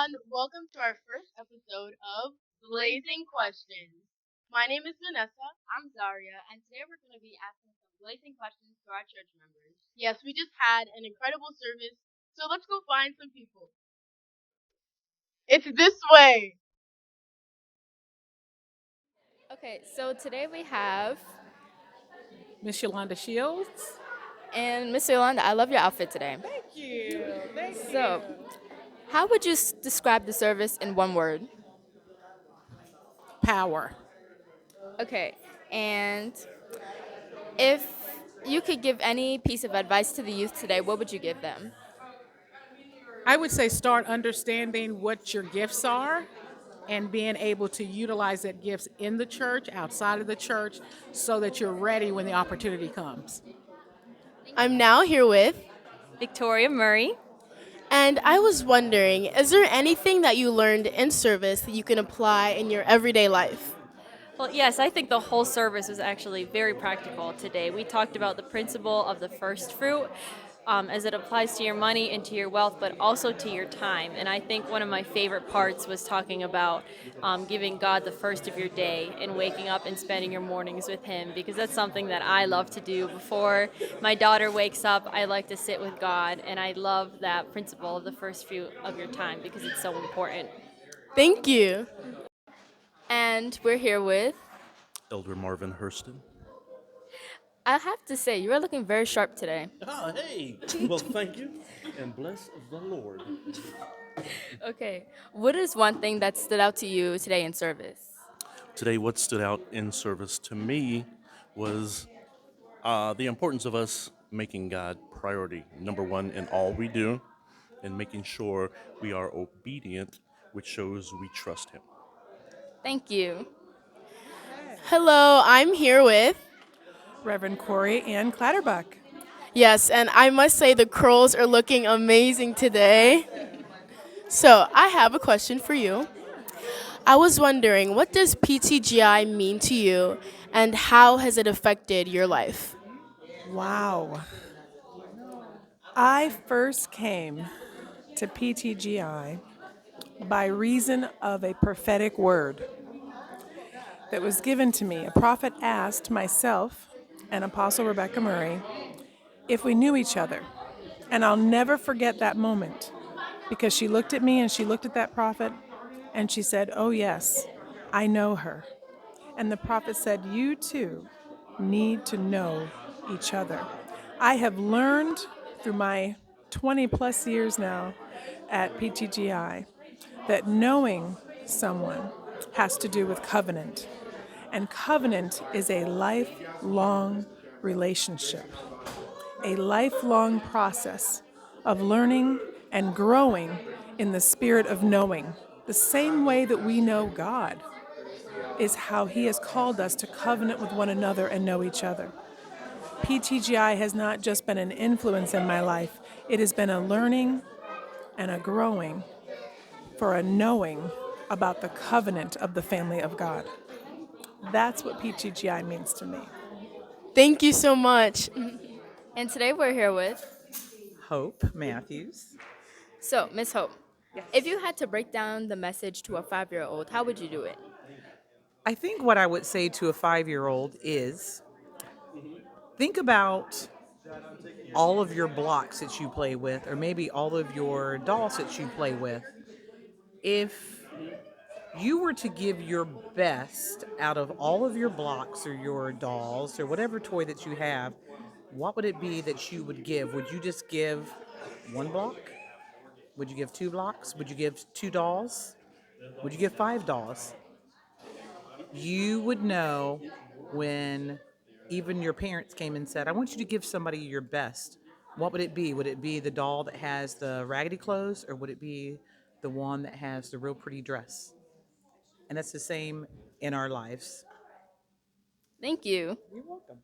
everyone. Welcome to our first episode of Blazing Questions. My name is Vanessa. I'm Zaria, and today we're going to be asking some blazing questions to our church members. Yes, we just had an incredible service, so let's go find some people. It's this way. Okay, so today we have, Miss Yolanda Shields. and Miss Yolanda, I love your outfit today. Thank you. Thank So, how would you describe the service in one word? Power. Okay, and if you could give any piece of advice to the youth today, what would you give them? I would say start understanding what your gifts are and being able to utilize that gifts in the church, outside of the church, so that you're ready when the opportunity comes. I'm now here with, Victoria Murray. and I was wondering, is there anything that you learned in service that you can apply in your everyday life? Well, yes, I think the whole service was actually very practical today. We talked about the principle of the first fruit as it applies to your money and to your wealth, but also to your time. And I think one of my favorite parts was talking about giving God the first of your day and waking up and spending your mornings with Him, because that's something that I love to do. Before my daughter wakes up, I like to sit with God, and I love that principle of the first fruit of your time because it's so important. Thank you. And we're here with, Elder Marvin Hurston. I have to say, you are looking very sharp today. Ah, hey. Well, thank you, and bless the Lord. Okay, what is one thing that stood out to you today in service? Today, what stood out in service to me was the importance of us making God priority, number one in all we do, and making sure we are obedient, which shows we trust Him. Thank you. Hello, I'm here with. Reverend Corey Ann Clatterbuck. Yes, and I must say the curls are looking amazing today. So, I have a question for you. I was wondering, what does PTGI mean to you, and how has it affected your life? Wow. I first came to PTGI by reason of a prophetic word that was given to me. A prophet asked myself and Apostle Rebecca Murray if we knew each other. And I'll never forget that moment because she looked at me and she looked at that prophet and she said, "Oh, yes, I know her." And the prophet said, "You too need to know each other." I have learned through my 20 plus years now at PTGI that knowing someone has to do with covenant. And covenant is a lifelong relationship, a lifelong process of learning and growing in the spirit of knowing. The same way that we know God is how He has called us to covenant with one another and know each other. PTGI has not just been an influence in my life, it has been a learning and a growing for a knowing about the covenant of the family of God. That's what PTGI means to me. Thank you so much. And today we're here with, Hope Matthews. so, Miss Hope, if you had to break down the message to a 5 year old, how would you do it? I think what I would say to a 5 year old is think about all of your blocks that you play with, or maybe all of your dolls that you play with. If you were to give your best out of all of your blocks or your dolls or whatever toy that you have, what would it be that you would give? Would you just give one block? Would you give two blocks? Would you give two dolls? Would you give five dolls? You would know when even your parents came and said, "I want you to give somebody your best." What would it be? Would it be the doll that has the raggedy clothes, or would it be the one that has the real pretty dress? And that's the same in our lives. Thank you. You're welcome.